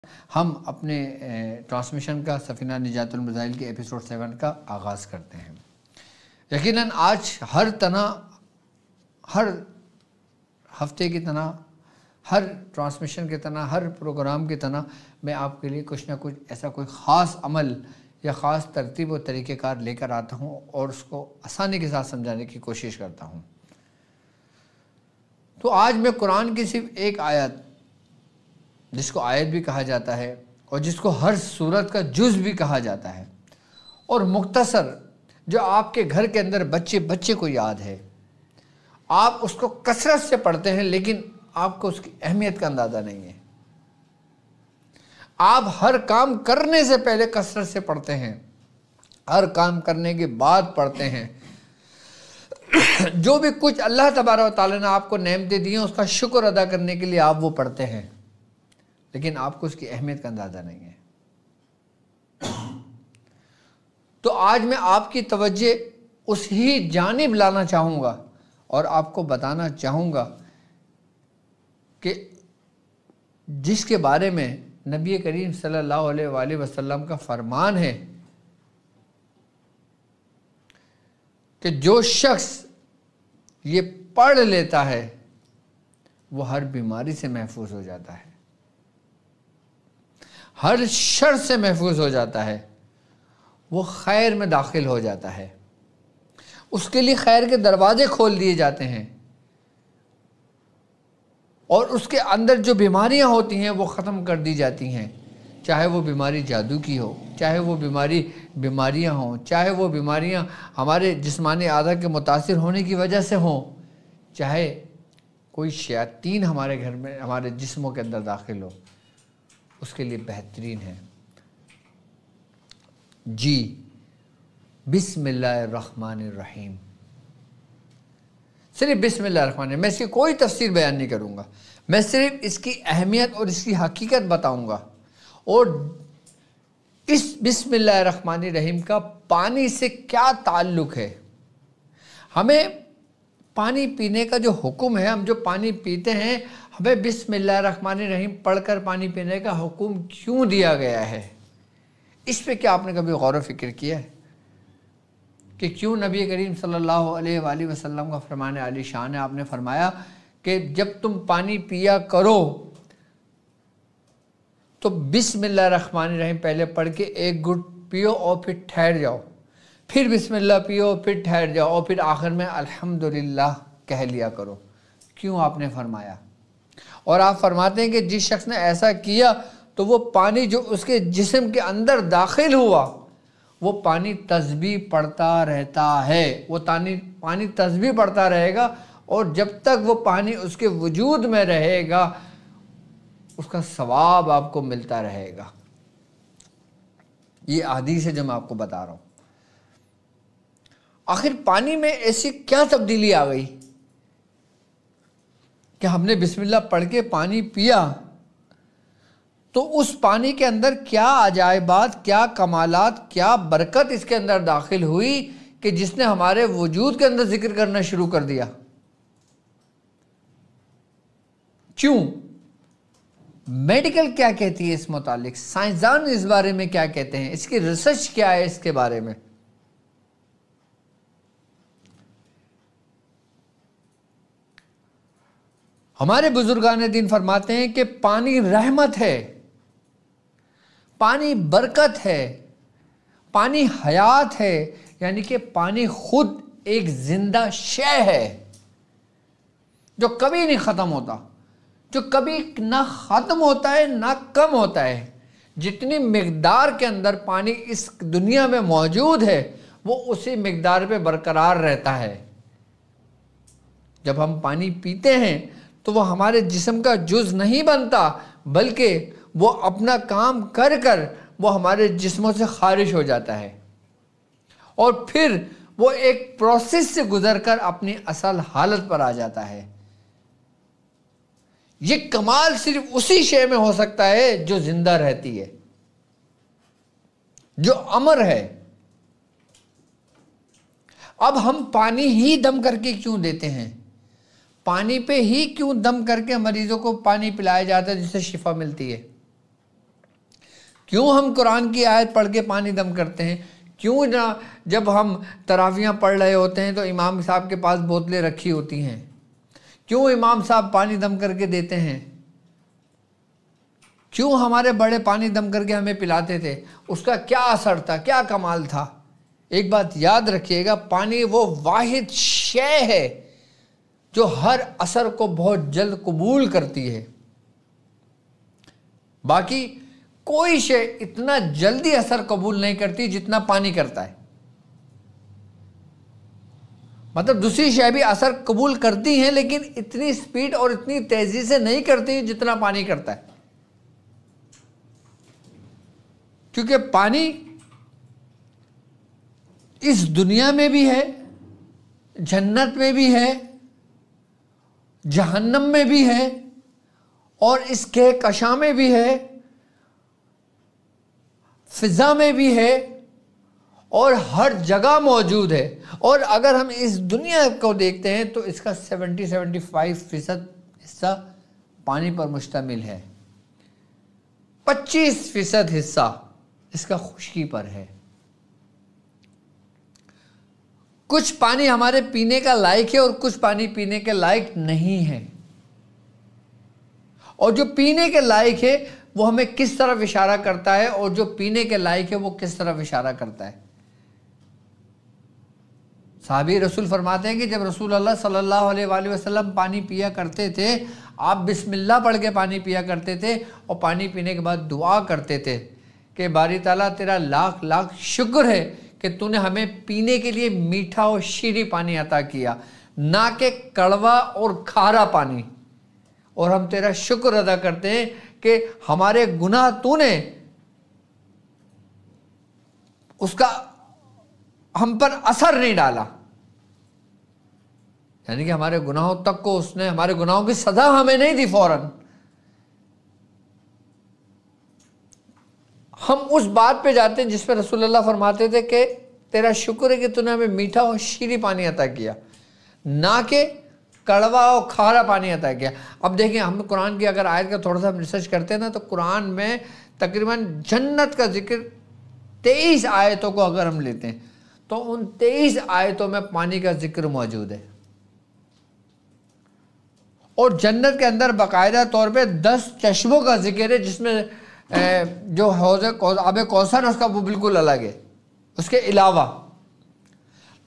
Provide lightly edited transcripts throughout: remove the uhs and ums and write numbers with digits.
ہم اپنے ٹرانسمیشن کا سفینہ نجات المزائل کے ایپیسوڈ 7 کا آغاز کرتے ہیں۔ یقیناً آج ہر ہفتے کی طرح، ہر ٹرانسمیشن کی طرح، ہر پروگرام کی طرح میں آپ کے لیے کچھ نہ کچھ ایسا کوئی خاص عمل یا خاص ترتیب و طریقہ کار لے کر آتا ہوں اور اس کو آسانی کے ساتھ سمجھانے کی کوشش کرتا ہوں۔ تو آج میں قرآن کی صرف ایک آیت، جس کو آیت بھی کہا جاتا ہے اور جس کو ہر سورت کا جز بھی کہا جاتا ہے، اور مختصر جو آپ کے گھر کے اندر بچے کو یاد ہے، آپ اس کو کثرت سے پڑھتے ہیں لیکن آپ کو اس کی اہمیت کا اندازہ نہیں ہے۔ آپ ہر کام کرنے سے پہلے کثرت سے پڑھتے ہیں، ہر کام کرنے کے بعد پڑھتے ہیں، جو بھی کچھ اللہ تبارک و تعالیٰ نے آپ کو نعمتیں دی ہیں اس کا شکر ادا کرنے کے لیے آپ وہ پڑھتے ہیں، لیکن آپ کو اس کی اہمیت کا اندازہ نہیں ہے۔ تو آج میں آپ کی توجہ اس ہی جانب لانا چاہوں گا اور آپ کو بتانا چاہوں گا کہ جس کے بارے میں نبی کریم صلی اللہ علیہ وآلہ وسلم کا فرمان ہے کہ جو شخص یہ پڑھ لیتا ہے وہ ہر بیماری سے محفوظ ہو جاتا ہے، ہر شر سے محفوظ ہو جاتا ہے، وہ خیر میں داخل ہو جاتا ہے، اس کے لیے خیر کے دروازے کھول دیے جاتے ہیں، اور اس کے اندر جو بیماریاں ہوتی ہیں وہ ختم کر دی جاتی ہیں، چاہے وہ بیماری جادو کی ہو، چاہے وہ بیماریاں ہوں، چاہے وہ بیماریاں ہمارے جسمانی اعضاء کے متاثر ہونے کی وجہ سے ہوں، چاہے کوئی شیاطین ہمارے گھر میں، ہمارے جسموں کے اندر داخل ہو، اس کے لیے بہترین ہے۔ جی، بسم اللہ الرحمن الرحیم، صرف بسم اللہ الرحمن الرحیم، میں اس کی کوئی تفسیر بیان نہیں کروں گا، میں صرف اس کی اہمیت اور اس کی حقیقت بتاؤں گا، اور اس بسم اللہ الرحمن الرحیم کا پانی سے کیا تعلق ہے، ہمیں پانی پینے کا جو حکم ہے، ہم جو پانی پیتے ہیں ہمیں بسم اللہ الرحمن الرحیم پڑھ کر پانی پینے کا حکم کیوں دیا گیا ہے، اس پہ کیا آپ نے کبھی غور و فکر کیا ہے کہ کیوں نبی کریم صلی اللہ علیہ وآلہ وسلم کا فرمان عالی شان ہے، آپ نے فرمایا کہ جب تم پانی پیا کرو تو بسم اللہ الرحمن الرحیم پہلے پڑھ کے ایک گھٹ پیو اور پھر ٹھہر جاؤ، پھر بسم اللہ پیو، پھر ٹھہر جاؤ، اور پھر آخر میں الحمدللہ کہہ لیا کرو۔ کیوں آپ نے فرمایا؟ اور آپ فرماتے ہیں کہ جس شخص نے ایسا کیا تو وہ پانی جو اس کے جسم کے اندر داخل ہوا وہ پانی تسبیح پڑھتا رہتا ہے، وہ پانی تسبیح پڑھتا رہے گا، اور جب تک وہ پانی اس کے وجود میں رہے گا اس کا ثواب آپ کو ملتا رہے گا۔ یہ حدیث ہے جو میں آپ کو بتا رہا ہوں۔ آخر پانی میں ایسی کیا تبدیلی آ گئی کہ ہم نے بسم اللہ پڑھ کے پانی پیا تو اس پانی کے اندر کیا عجائبات، کیا کمالات، کیا برکت اس کے اندر داخل ہوئی کہ جس نے ہمارے وجود کے اندر ذکر کرنا شروع کر دیا۔ کیوں؟ میڈیکل کیا کہتی ہے اس متعلق، سائنسدان اس بارے میں کیا کہتے ہیں، اس کی ریسرچ کیا ہے اس کے بارے میں؟ ہمارے بزرگان دین فرماتے ہیں کہ پانی رحمت ہے، پانی برکت ہے، پانی حیات ہے، یعنی کہ پانی خود ایک زندہ شے ہے جو کبھی نہیں ختم ہوتا، جو کبھی نہ ختم ہوتا ہے نہ کم ہوتا ہے۔ جتنی مقدار کے اندر پانی اس دنیا میں موجود ہے وہ اسی مقدار پہ برقرار رہتا ہے۔ جب ہم پانی پیتے ہیں تو وہ ہمارے جسم کا جز نہیں بنتا، بلکہ وہ اپنا کام کر کر وہ ہمارے جسموں سے خارج ہو جاتا ہے، اور پھر وہ ایک پروسیس سے گزر کر اپنی اصل حالت پر آ جاتا ہے۔ یہ کمال صرف اسی شے میں ہو سکتا ہے جو زندہ رہتی ہے، جو امر ہے۔ اب ہم پانی ہی دم کر کے کیوں دیتے ہیں؟ پانی پہ ہی کیوں دم کر کے مریضوں کو پانی پلایا جاتا ہے جس سے شفا ملتی ہے؟ کیوں ہم قرآن کی آیت پڑھ کے پانی دم کرتے ہیں؟ کیوں نہ جب ہم تراویحاں پڑھ رہے ہوتے ہیں تو امام صاحب کے پاس بوتلیں رکھی ہوتی ہیں؟ کیوں امام صاحب پانی دم کر کے دیتے ہیں؟ کیوں ہمارے بڑے پانی دم کر کے ہمیں پلاتے تھے؟ اس کا کیا اثر تھا، کیا کمال تھا؟ ایک بات یاد رکھیے گا، پانی وہ واحد شے ہے جو ہر اثر کو بہت جلد قبول کرتی ہے۔ باقی کوئی شے اتنا جلدی اثر قبول نہیں کرتی جتنا پانی کرتا ہے۔ مطلب دوسری شے بھی اثر قبول کرتی ہیں لیکن اتنی سپیڈ اور اتنی تیزی سے نہیں کرتی جتنا پانی کرتا ہے، کیونکہ پانی اس دنیا میں بھی ہے، جنت میں بھی ہے، جہنم میں بھی ہے، اور اس کے کشاں میں بھی ہے، فضا میں بھی ہے، اور ہر جگہ موجود ہے۔ اور اگر ہم اس دنیا کو دیکھتے ہیں تو اس کا 75% حصہ پانی پر مشتمل ہے، 25% حصہ اس کا خشکی پر ہے۔ کچھ پانی ہمارے پینے کا لائق ہے اور کچھ پانی پینے کے لائق نہیں ہے، اور جو پینے کے لائق ہے وہ ہمیں کس طرف اشارہ کرتا ہے، اور جو پینے کے لائق ہے وہ کس طرف اشارہ کرتا ہے؟ صحابی رسول فرماتے ہیں کہ جب رسول اللہ صلی اللہ علیہ وآلہ وسلم پانی پیا کرتے تھے، آپ بسم اللہ پڑھ کے پانی پیا کرتے تھے، اور پانی پینے کے بعد دعا کرتے تھے کہ باری تعالیٰ تیرا لاکھ لاکھ شکر ہے کہ تو نے ہمیں پینے کے لیے میٹھا اور شیریں پانی عطا کیا، نہ کہ کڑوا اور کھارا پانی، اور ہم تیرا شکر ادا کرتے ہیں کہ ہمارے گناہ تو نے اس کا ہم پر اثر نہیں ڈالا، یعنی کہ ہمارے گناہوں تک کو اس نے، ہمارے گناہوں کی سزا ہمیں نہیں دی فوراً۔ ہم اس بات پہ جاتے ہیں جس پہ رسول اللہ فرماتے تھے کہ تیرا شکر ہے کہ تو نے ہمیں میٹھا اور شیریں پانی عطا کیا، نہ کہ کڑوا اور کھارا پانی عطا کیا۔ اب دیکھیں، ہم قرآن کی اگر آیت کا تھوڑا سا ہم ریسرچ کرتے ہیں نا، تو قرآن میں تقریباً جنت کا ذکر 23 آیتوں کو اگر ہم لیتے ہیں تو ان 23 آیتوں میں پانی کا ذکر موجود ہے، اور جنت کے اندر باقاعدہ طور پہ 10 چشموں کا ذکر ہے، جس میں جو حوض آب کوثر اس کا وہ بالکل الگ ہے، اس کے علاوہ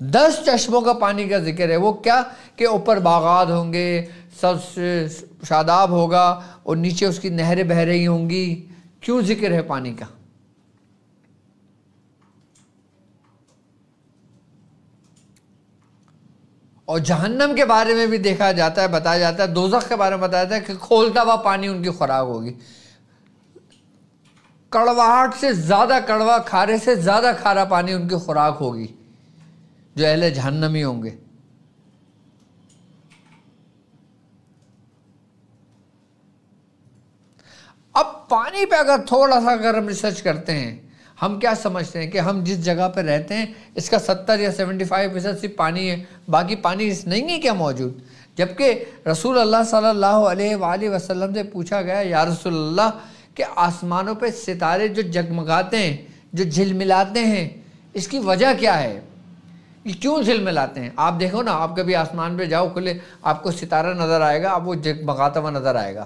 10 چشموں کا پانی کا ذکر ہے۔ وہ کیا کہ اوپر باغات ہوں گے، سب شاداب ہوگا، اور نیچے اس کی نہریں بہہ رہی ہوں گی۔ کیوں ذکر ہے پانی کا؟ اور جہنم کے بارے میں بھی دیکھا جاتا ہے، بتایا جاتا ہے، دوزخ کے بارے میں بتایا جاتا ہے کہ کھولتا ہوا پانی ان کی خوراک ہوگی، کڑواہٹ سے زیادہ کڑوا، کھارے سے زیادہ کھارا پانی ان کی خوراک ہوگی جو اہل جہنمی ہوں گے۔ اب پانی پہ اگر تھوڑا سا اگر ہم ریسرچ کرتے ہیں، ہم کیا سمجھتے ہیں کہ ہم جس جگہ پہ رہتے ہیں اس کا 70 یا 75% صرف پانی ہے، باقی پانی اس نہیں ہے کیا موجود؟ جبکہ رسول اللہ صلی اللہ علیہ وآلہ وسلم سے پوچھا گیا، یا رسول اللہ کہ آسمانوں پہ ستارے جو جگمگاتے ہیں، جو جھلملاتے ہیں، اس کی وجہ کیا ہے؟ یہ کیوں جھلملاتے ہیں؟ آپ دیکھو نا، آپ کبھی آسمان پہ جاؤ کھلے، آپ کو ستارہ نظر آئے گا، آپ وہ جگمگاتا ہوا نظر آئے گا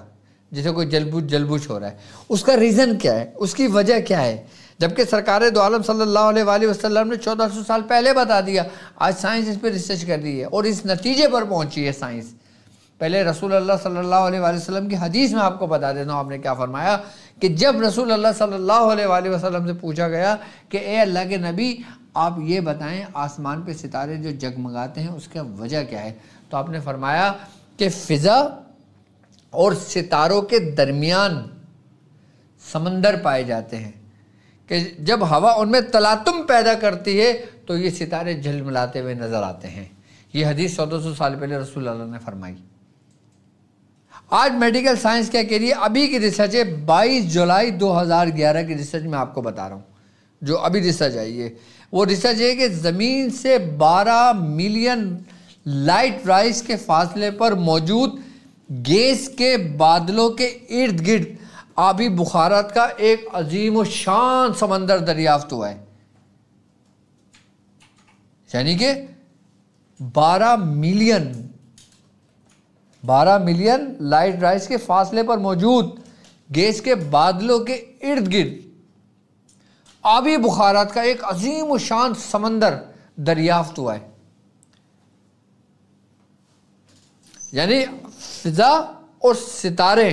جیسے کوئی جلبوش ہو رہا ہے۔ اس کا ریزن کیا ہے؟ اس کی وجہ کیا ہے؟ جبکہ سرکار دو عالم صلی اللہ علیہ وآلہ وسلم نے 1400 سال پہلے بتا دیا، آج سائنس اس پہ ریسرچ کر رہی ہے اور اس نتیجے پر پہنچی ہے سائنس۔ پہلے رسول اللہ صلی اللہ علیہ وآلہ وسلم کی حدیث میں آپ کو بتا دیتا ہوں، آپ نے کیا فرمایا کہ جب رسول اللہ صلی اللہ علیہ وآلہ وسلم سے پوچھا گیا کہ اے اللہ کے نبی، آپ یہ بتائیں آسمان پہ ستارے جو جگمگاتے ہیں اس کا وجہ کیا ہے، تو آپ نے فرمایا کہ فضا اور ستاروں کے درمیان سمندر پائے جاتے ہیں، کہ جب ہوا ان میں تلاطم پیدا کرتی ہے تو یہ ستارے جھلملاتے ہوئے نظر آتے ہیں۔ یہ حدیث 1400 سال پہلے رسول اللہ نے فرمائی۔ آج میڈیکل سائنس کیا کہہ رہی ہے؟ ابھی کی ریسرچ ہے، 22 جولائی 2011 کی ریسرچ میں آپ کو بتا رہا ہوں، جو ابھی ریسرچ آئی ہے وہ ریسرچ ہے کہ زمین سے 12 ملین لائٹ رائز کے فاصلے پر موجود گیس کے بادلوں کے ارد گرد آبی بخارات کا ایک عظیم و شان سمندر دریافت ہوا ہے، یعنی کہ 12 ملین لائٹ رائز کے فاصلے پر موجود گیس کے بادلوں کے ارد گرد آبی بخارات کا ایک عظیم و شان سمندر دریافت ہوا ہے۔ یعنی فضا اور ستارے،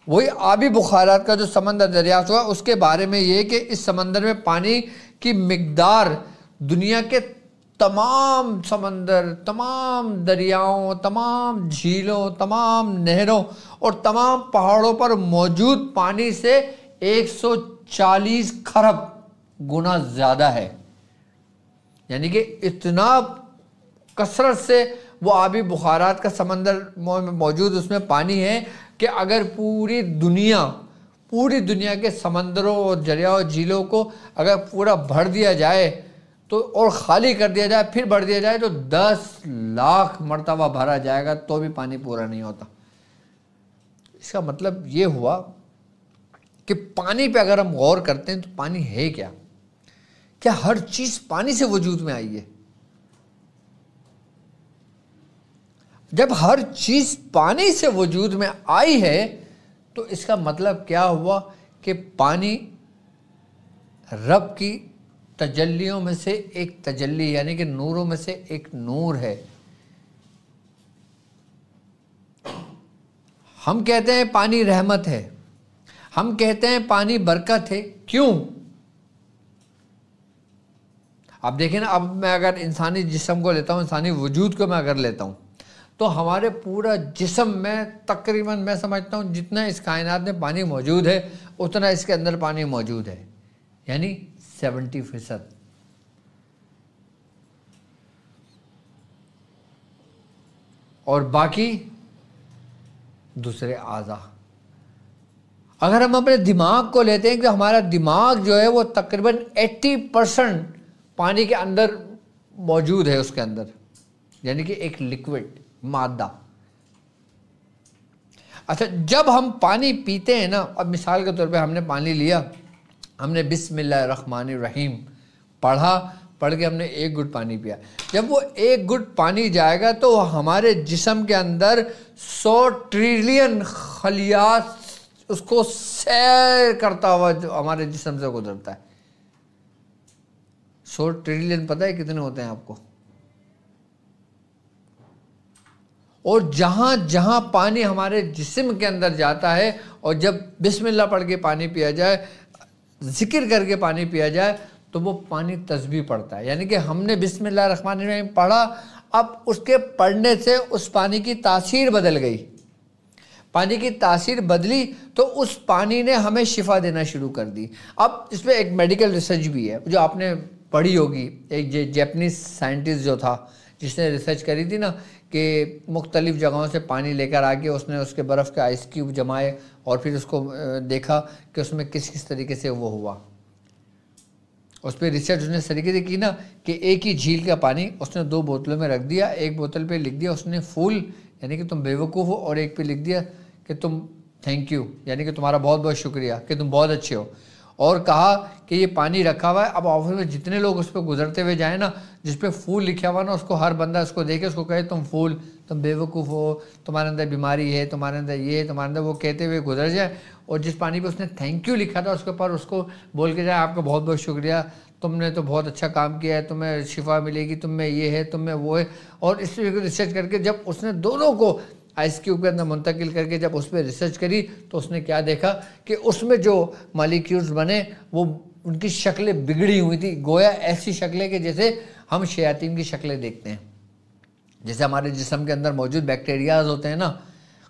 وہی آبی بخارات کا جو سمندر دریافت ہوا، اس کے بارے میں یہ کہ اس سمندر میں پانی کی مقدار دنیا کے تمام سمندر، تمام دریاؤں، تمام جھیلوں، تمام نہروں اور تمام پہاڑوں پر موجود پانی سے 140 کھرب گنا زیادہ ہے۔ یعنی کہ اتنا کثرت سے وہ آبی بخارات کا سمندر موجود اس میں پانی ہے کہ اگر پوری دنیا کے سمندروں اور دریاؤں جھیلوں کو اگر پورا بھر دیا جائے تو اور خالی کر دیا جائے پھر بھر دیا جائے تو 10 لاکھ مرتبہ بھرا جائے گا تو بھی پانی پورا نہیں ہوتا۔ اس کا مطلب یہ ہوا کہ پانی پہ اگر ہم غور کرتے ہیں تو پانی ہے کیا؟ کیا ہر چیز پانی سے وجود میں آئی ہے؟ جب ہر چیز پانی سے وجود میں آئی ہے تو اس کا مطلب کیا ہوا کہ پانی رب کی تجلیوں میں سے ایک تجلی، یعنی کہ نوروں میں سے ایک نور ہے۔ ہم کہتے ہیں پانی رحمت ہے، ہم کہتے ہیں پانی برکت ہے، کیوں؟ اب دیکھیں نا، اب میں اگر انسانی جسم کو لیتا ہوں، انسانی وجود کو میں اگر لیتا ہوں تو ہمارے پورا جسم میں تقریباً میں سمجھتا ہوں جتنا اس کائنات میں پانی موجود ہے اتنا اس کے اندر پانی موجود ہے، یعنی 70%۔ اور باقی دوسرے اعضاء۔ اگر ہم اپنے دماغ کو لیتے ہیں کہ ہمارا دماغ جو ہے وہ تقریباً 80% پانی کے اندر موجود ہے، اس کے اندر، یعنی کہ ایک لیکوڈ مادہ۔ اچھا، جب ہم پانی پیتے ہیں نا، اب مثال کے طور پہ ہم نے پانی لیا، ہم نے بسم اللہ الرحمن الرحیم پڑھ کے ہم نے ایک گھٹ پانی پیا۔ جب وہ ایک گھٹ پانی جائے گا تو ہمارے جسم کے اندر 100 ٹریلین خلیات اس کو سیر کرتا ہوا جو ہمارے جسم سے گزرتا ہے۔ 100 ٹریلین پتہ ہے کتنے ہوتے ہیں آپ کو؟ اور جہاں جہاں پانی ہمارے جسم کے اندر جاتا ہے اور جب بسم اللہ پڑھ کے پانی پیا جائے، ذکر کر کے پانی پیا جائے تو وہ پانی تسبیح پڑھتا ہے۔ یعنی کہ ہم نے بسم اللہ الرحمن الرحیم پڑھا، اب اس کے پڑھنے سے اس پانی کی تاثیر بدل گئی، پانی کی تاثیر بدلی تو اس پانی نے ہمیں شفا دینا شروع کر دی۔ اب اس پہ ایک میڈیکل ریسرچ بھی ہے جو آپ نے پڑھی ہوگی، ایک جیپنیز سائنٹسٹ جو تھا جس نے ریسرچ کری تھی نا کہ مختلف جگہوں سے پانی لے کر آ کے اس نے اس کے برف کے آئس کیوب جمائے اور پھر اس کو دیکھا کہ اس میں کس طریقے سے وہ ہوا۔ اس پہ ریسرچ اس نے اس طریقے سے کی نا کہ ایک ہی جھیل کا پانی اس نے 2 بوتلوں میں رکھ دیا، ایک بوتل پہ لکھ دیا اس نے فول یعنی کہ تم بیوقوف ہو، اور ایک پہ لکھ دیا کہ تم تھینک یو یعنی کہ تمہارا بہت بہت شکریہ کہ تم بہت اچھے ہو، اور کہا کہ یہ پانی رکھا ہوا ہے، اب آفس میں جتنے لوگ اس پہ گزرتے ہوئے جائیں نا، جس پہ پھول لکھا ہوا نا، اس کو ہر بندہ اس کو دیکھے، اس کو کہے تم پھول، تم بیوقوف ہو، تمہارے اندر بیماری ہے، تمہارے اندر یہ ہے، تمہارے اندر وہ، کہتے ہوئے گزر جائے، اور جس پانی پہ اس نے تھینک یو لکھا تھا اس کے اوپر اس کو بول کے جائے آپ کا بہت بہت شکریہ، تم نے تو بہت اچھا کام کیا ہے، تمہیں شفا ملے گی، تم میں یہ ہے، تم میں وہ ہے۔ اور اس طریقے ریسرچ کر کے جب اس نے دونوں کو آئس کیوب کے اندر منتقل کر کے جب اس پہ ریسرچ کری تو اس نے کیا دیکھا کہ اس میں جو مالیکیولز بنے وہ ان کی شکلیں بگڑی ہوئی تھی، گویا ایسی شکلیں کہ جیسے ہم شیاطین کی شکلیں دیکھتے ہیں، جیسے ہمارے جسم کے اندر موجود بیکٹیریاز ہوتے ہیں نا،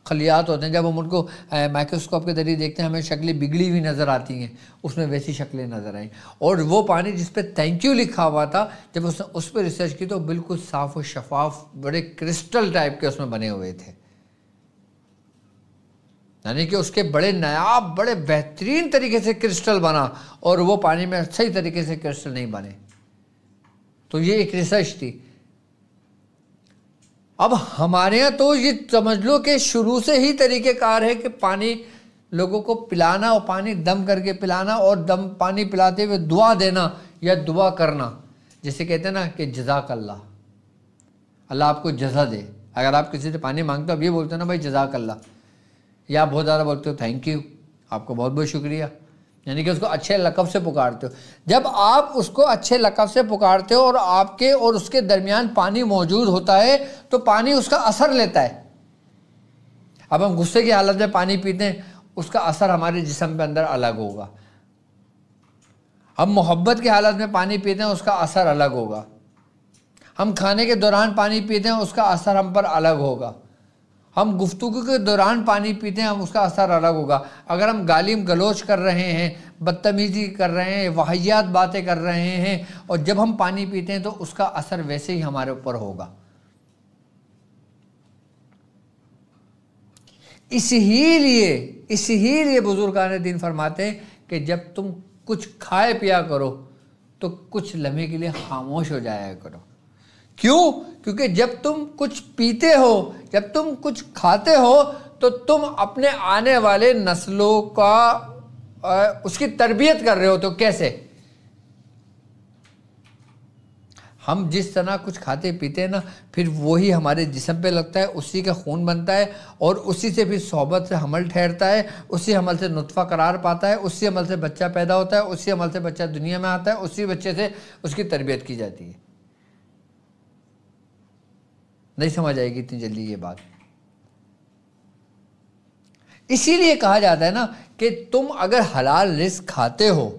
خلیات ہوتے ہیں، جب ہم ان کو مائکروسکوپ کے ذریعے دیکھتے ہیں ہمیں شکلیں بگڑی ہوئی نظر آتی ہیں، اس میں ویسی شکلیں نظر آئیں۔ اور وہ پانی جس پہ تھینک یو لکھا ہوا تھا، جب اس نے اس پہ ریسرچ کی تو بالکل صاف و شفاف بڑے کرسٹل ٹائپ کے اس میں بنے ہوئے تھے، یعنی کہ اس کے بڑے نایاب بڑے بہترین طریقے سے کرسٹل بنا، اور وہ پانی میں صحیح طریقے سے کرسٹل نہیں بنے۔ تو یہ ایک ریسرچ تھی۔ اب ہمارے یہاں تو یہ سمجھ لو کہ شروع سے ہی طریقہ کار ہے کہ پانی لوگوں کو پلانا اور پانی دم کر کے پلانا اور دم پانی پلاتے ہوئے دعا دینا یا دعا کرنا، جسے کہتے ہیں نا کہ جزاک اللہ، اللہ آپ کو جزا دے۔ اگر آپ کسی سے پانی مانگتے ہو اب یہ بولتے ہو نا بھائی جزاک اللہ، یا آپ بہت زیادہ بولتے ہو تھینک یو، آپ کو بہت بہت شکریہ، یعنی کہ اس کو اچھے لقب سے پکارتے ہو۔ جب آپ اس کو اچھے لقب سے پکارتے ہو اور آپ کے اور اس کے درمیان پانی موجود ہوتا ہے تو پانی اس کا اثر لیتا ہے۔ اب ہم غصے کی حالت میں پانی پیتے ہیں، اس کا اثر ہمارے جسم پہ اندر الگ ہوگا۔ ہم محبت کی حالت میں پانی پیتے ہیں، اس کا اثر الگ ہوگا۔ ہم کھانے کے دوران پانی پیتے ہیں، اس کا اثر ہم پر الگ ہوگا۔ ہم گفتگو کے دوران پانی پیتے ہیں، ہم اس کا اثر الگ ہوگا۔ اگر ہم گالیم گلوچ کر رہے ہیں، بدتمیزی کر رہے ہیں، واہیات باتیں کر رہے ہیں، اور جب ہم پانی پیتے ہیں تو اس کا اثر ویسے ہی ہمارے اوپر ہوگا۔ اسی لیے بزرگان دین فرماتے ہیں کہ جب تم کچھ کھائے پیا کرو تو کچھ لمحے کے لیے خاموش ہو جایا کرو۔ کیوں؟ کیونکہ جب تم کچھ پیتے ہو، جب تم کچھ کھاتے ہو تو تم اپنے آنے والے نسلوں کا اس کی تربیت کر رہے ہو۔ تو کیسے؟ ہم جس طرح کچھ کھاتے پیتے ہیں نا، پھر وہی ہمارے جسم پہ لگتا ہے، اسی کا خون بنتا ہے، اور اسی سے پھر صحبت سے حمل ٹھہرتا ہے، اسی حمل سے نطفہ قرار پاتا ہے، اسی حمل سے بچہ پیدا ہوتا ہے، اسی حمل سے بچہ دنیا میں آتا ہے، اسی بچے سے اس کی تربیت کی جاتی ہے۔ نہیں سمجھ آئے گی اتنی جلدی یہ بات۔ اسی لیے کہا جاتا ہے نا کہ تم اگر حلال رزق کھاتے ہو،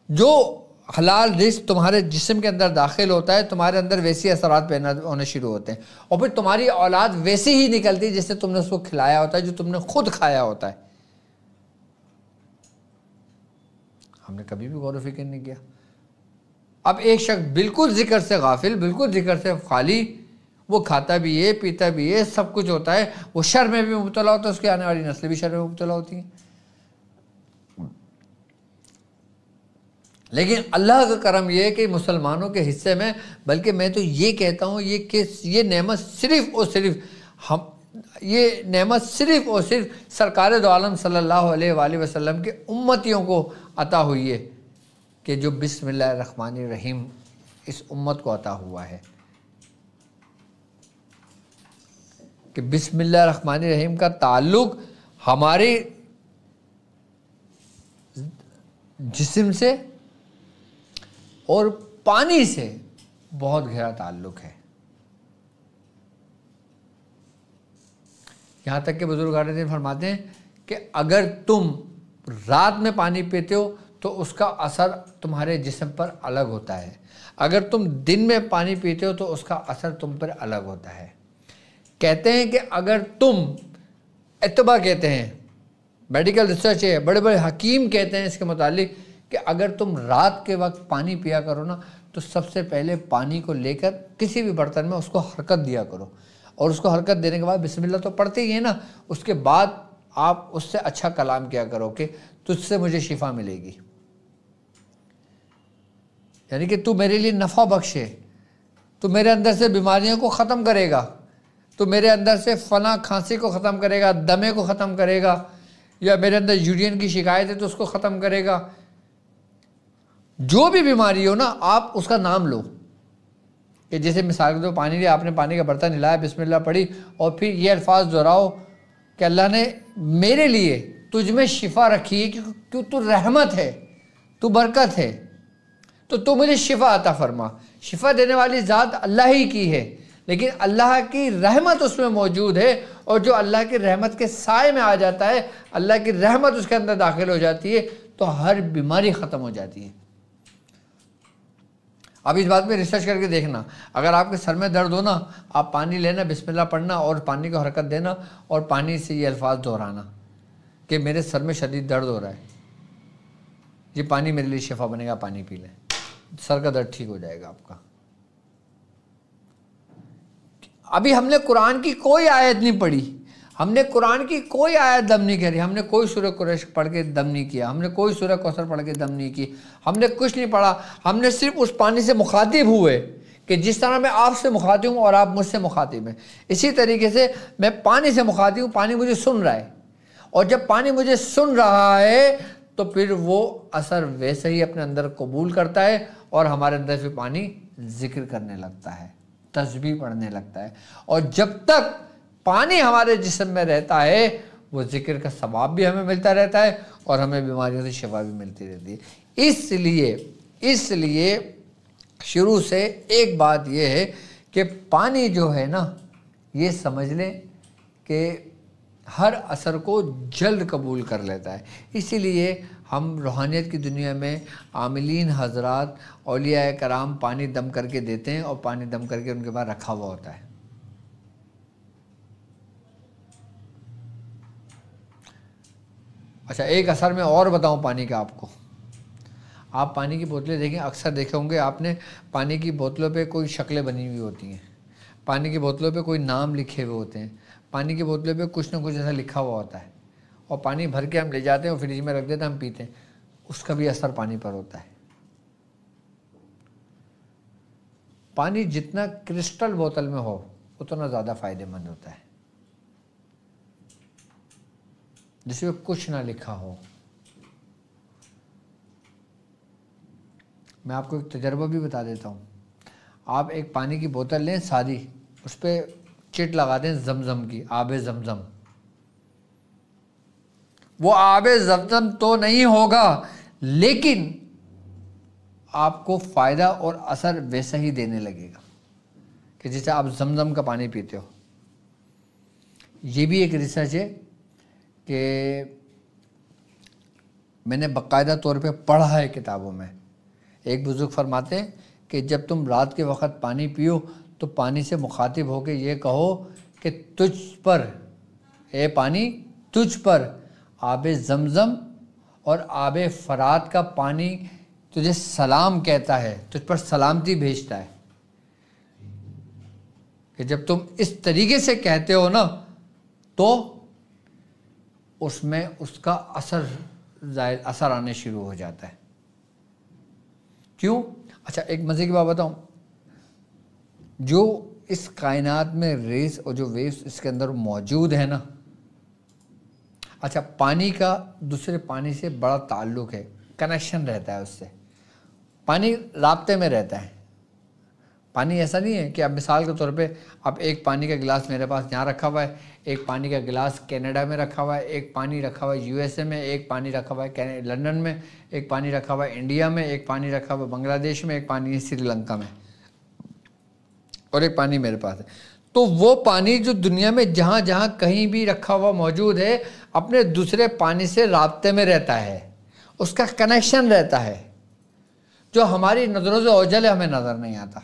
جو حلال رزق تمہارے جسم کے اندر داخل ہوتا ہے، تمہارے اندر ویسی اثرات پیدا ہونے شروع ہوتے ہیں، اور پھر تمہاری اولاد ویسی ہی نکلتی ہے جیسے تم نے اس کو کھلایا ہوتا ہے، جو تم نے خود کھایا ہوتا ہے۔ ہم نے کبھی بھی غور و فکر نہیں کیا۔ اب ایک شخص بالکل ذکر سے غافل، بالکل ذکر سے خالی، وہ کھاتا بھی ہے، پیتا بھی ہے، سب کچھ ہوتا ہے، وہ شر میں بھی مبتلا ہوتا ہے، اس کی آنے والی نسلیں بھی شر میں مبتلا ہوتی ہیں۔ لیکن اللہ کا کرم یہ ہے کہ مسلمانوں کے حصے میں، بلکہ میں تو یہ کہتا ہوں یہ نعمت صرف اور صرف سرکار دو عالم صلی اللہ علیہ وآلہ وسلم کے امتیوں کو عطا ہوئی ہے، کہ جو بسم اللہ الرحمن الرحیم اس امت کو عطا ہوا ہے، کہ بسم اللہ الرحمن الرحیم کا تعلق ہمارے جسم سے اور پانی سے بہت گہرا تعلق ہے۔ یہاں تک کہ بزرگان دین فرماتے ہیں کہ اگر تم رات میں پانی پیتے ہو تو اس کا اثر تمہارے جسم پر الگ ہوتا ہے، اگر تم دن میں پانی پیتے ہو تو اس کا اثر تم پر الگ ہوتا ہے۔ کہتے ہیں کہ اگر تم اتباع کہتے ہیں، میڈیکل ریسرچ ہے، بڑے بڑے حکیم کہتے ہیں اس کے متعلق کہ اگر تم رات کے وقت پانی پیا کرو نا تو سب سے پہلے پانی کو لے کر کسی بھی برتن میں اس کو حرکت دیا کرو، اور اس کو حرکت دینے کے بعد بسم اللہ تو پڑھتے ہی ہے نا، اس کے بعد آپ اس سے اچھا کلام کیا کرو کہ تجھ سے مجھے شفا ملے گی، یعنی کہ تو میرے لیے نفع بخش ہے، تو میرے اندر سے بیماریوں کو ختم کرے گا، تو میرے اندر سے فنا کھانسی کو ختم کرے گا، دمے کو ختم کرے گا، یا میرے اندر یورین کی شکایت ہے تو اس کو ختم کرے گا۔ جو بھی بیماری ہو نا، آپ اس کا نام لو، کہ جیسے مثال کے طور پانی لیا، آپ نے پانی کا برتن ہلایا، بسم اللہ پڑھی، اور پھر یہ الفاظ دہراؤ کہ اللہ نے میرے لیے تجھ میں شفا رکھی ہے، کیوں تو رحمت ہے، تو برکت ہے، تو مجھے شفا عطا فرما۔ شفا دینے والی ذات اللہ ہی کی ہے، لیکن اللہ کی رحمت اس میں موجود ہے، اور جو اللہ کی رحمت کے سائے میں آ جاتا ہے، اللہ کی رحمت اس کے اندر داخل ہو جاتی ہے تو ہر بیماری ختم ہو جاتی ہے۔ اب اس بات پہ ریسرچ کر کے دیکھنا، اگر آپ کے سر میں درد ہونا، آپ پانی لینا، بسم اللہ پڑھنا، اور پانی کو حرکت دینا، اور پانی سے یہ الفاظ دہرانا کہ میرے سر میں شدید درد ہو رہا ہے، یہ پانی میرے لیے شفا بنے گا، پانی پی لیں، سر کا درد ٹھیک ہو جائے گا آپ کا۔ ابھی ہم نے قرآن کی کوئی آیت نہیں پڑھی، ہم نے قرآن کی کوئی آیت دم نہیں کری، ہم نے کوئی سورہ قریش پڑھ کے دم نہیں کیا، ہم نے کوئی سورہ کوثر پڑھ کے دم نہیں کی، ہم نے کچھ نہیں پڑھا، ہم نے صرف اس پانی سے مخاطب ہوئے کہ جس طرح میں آپ سے مخاطب ہوں اور آپ مجھ سے مخاطب ہیں، اسی طریقے سے میں پانی سے مخاطب ہوں، پانی مجھے سن رہا ہے، اور جب پانی مجھے سن رہا ہے تو پھر وہ اثر ویسے ہی اپنے اندر قبول کرتا ہے، اور ہمارے اندر سے پانی ذکر کرنے لگتا ہے، تسبیح پڑھنے لگتا ہے، اور جب تک پانی ہمارے جسم میں رہتا ہے وہ ذکر کا ثواب بھی ہمیں ملتا رہتا ہے، اور ہمیں بیماریوں سے شفا بھی ملتی رہتی ہے۔ اس لیے شروع سے ایک بات یہ ہے کہ پانی جو ہے نا، یہ سمجھ لیں کہ ہر اثر کو جلد قبول کر لیتا ہے۔ اسی لیے ہم روحانیت کی دنیا میں عاملین حضرات، اولیاء کرام پانی دم کر کے دیتے ہیں، اور پانی دم کر کے ان کے پاس رکھا ہوا ہوتا ہے۔ اچھا، ایک اثر میں اور بتاؤں پانی کا آپ کو۔ آپ پانی کی بوتلیں دیکھیں، اکثر دیکھے ہوں گے آپ نے، پانی کی بوتلوں پہ کوئی شکلیں بنی ہوئی ہوتی ہیں، پانی کی بوتلوں پہ کوئی نام لکھے ہوئے ہوتے ہیں، پانی کی بوتلوں پہ کچھ نہ کچھ ایسا لکھا ہوا ہوتا ہے، اور پانی بھر کے ہم لے جاتے ہیں اور فریج میں رکھ دیتے ہیں، ہم پیتے ہیں، اس کا بھی اثر پانی پر ہوتا ہے۔ پانی جتنا کرسٹل بوتل میں ہو اتنا زیادہ فائدہ مند ہوتا ہے، جس میں کچھ نہ لکھا ہو۔ میں آپ کو ایک تجربہ بھی بتا دیتا ہوں۔ آپ ایک پانی کی بوتل لیں سادی، اس پہ چٹ لگا دیں زمزم کی، آب زمزم۔ وہ آب زمزم تو نہیں ہوگا، لیکن آپ کو فائدہ اور اثر ویسا ہی دینے لگے گا کہ جیسے آپ زمزم کا پانی پیتے ہو۔ یہ بھی ایک ریسرچ ہے کہ میں نے باقاعدہ طور پہ پڑھا ہے کتابوں میں۔ ایک بزرگ فرماتے ہیں کہ جب تم رات کے وقت پانی پیو تو پانی سے مخاطب ہو کے یہ کہو کہ تجھ پر، اے پانی، تجھ پر آب زمزم اور آب فرات کا پانی تجھے سلام کہتا ہے، تجھ پر سلامتی بھیجتا ہے۔ کہ جب تم اس طریقے سے کہتے ہو نا تو اس میں اس کا اثر آنے شروع ہو جاتا ہے۔ کیوں؟ اچھا، ایک مزے کی بات بتاؤں، جو اس کائنات میں ریز اور جو ویوز اس کے اندر موجود ہے نا، اچھا، پانی کا دوسرے پانی سے بڑا تعلق ہے، کنیکشن رہتا ہے اس سے، پانی رابطے میں رہتا ہے۔ پانی ایسا نہیں ہے کہ اب مثال کے طور پہ اب ایک پانی کا گلاس میرے پاس یہاں رکھا ہوا ہے، ایک پانی کا گلاس کینیڈا میں رکھا ہوا ہے، ایک پانی رکھا ہوا ہے یو ایس اے میں، ایک پانی رکھا ہوا ہے لندن میں، ایک پانی رکھا ہوا ہے انڈیا میں، ایک پانی رکھا ہوا ہے بنگلہ دیش میں، ایک پانی ہے سری لنکا میں، اور ایک پانی میرے پاس ہے۔ تو وہ پانی جو دنیا میں جہاں جہاں کہیں بھی رکھا ہوا موجود ہے، اپنے دوسرے پانی سے رابطے میں رہتا ہے، اس کا کنیکشن رہتا ہے، جو ہماری نظروں سے اوجھل ہے، ہمیں نظر نہیں آتا،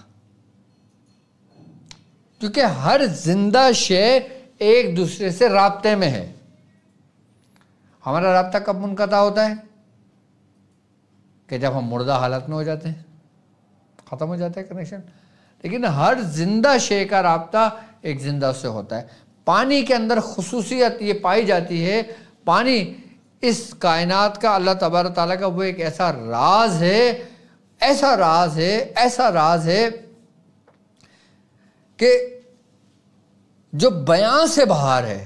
کیونکہ ہر زندہ شے ایک دوسرے سے رابطے میں ہے۔ ہمارا رابطہ کب منقطع ہوتا ہے؟ کہ جب ہم مردہ حالت میں ہو جاتے ہیں، ختم ہو جاتا ہے کنیکشن۔ لیکن ہر زندہ شے کا رابطہ ایک زندہ سے ہوتا ہے۔ پانی کے اندر خصوصیت یہ پائی جاتی ہے، پانی اس کائنات کا، اللہ تبارک تعالیٰ کا وہ ایک ایسا راز ہے، ایسا راز ہے، ایسا راز ہے کہ جو بیان سے باہر ہے،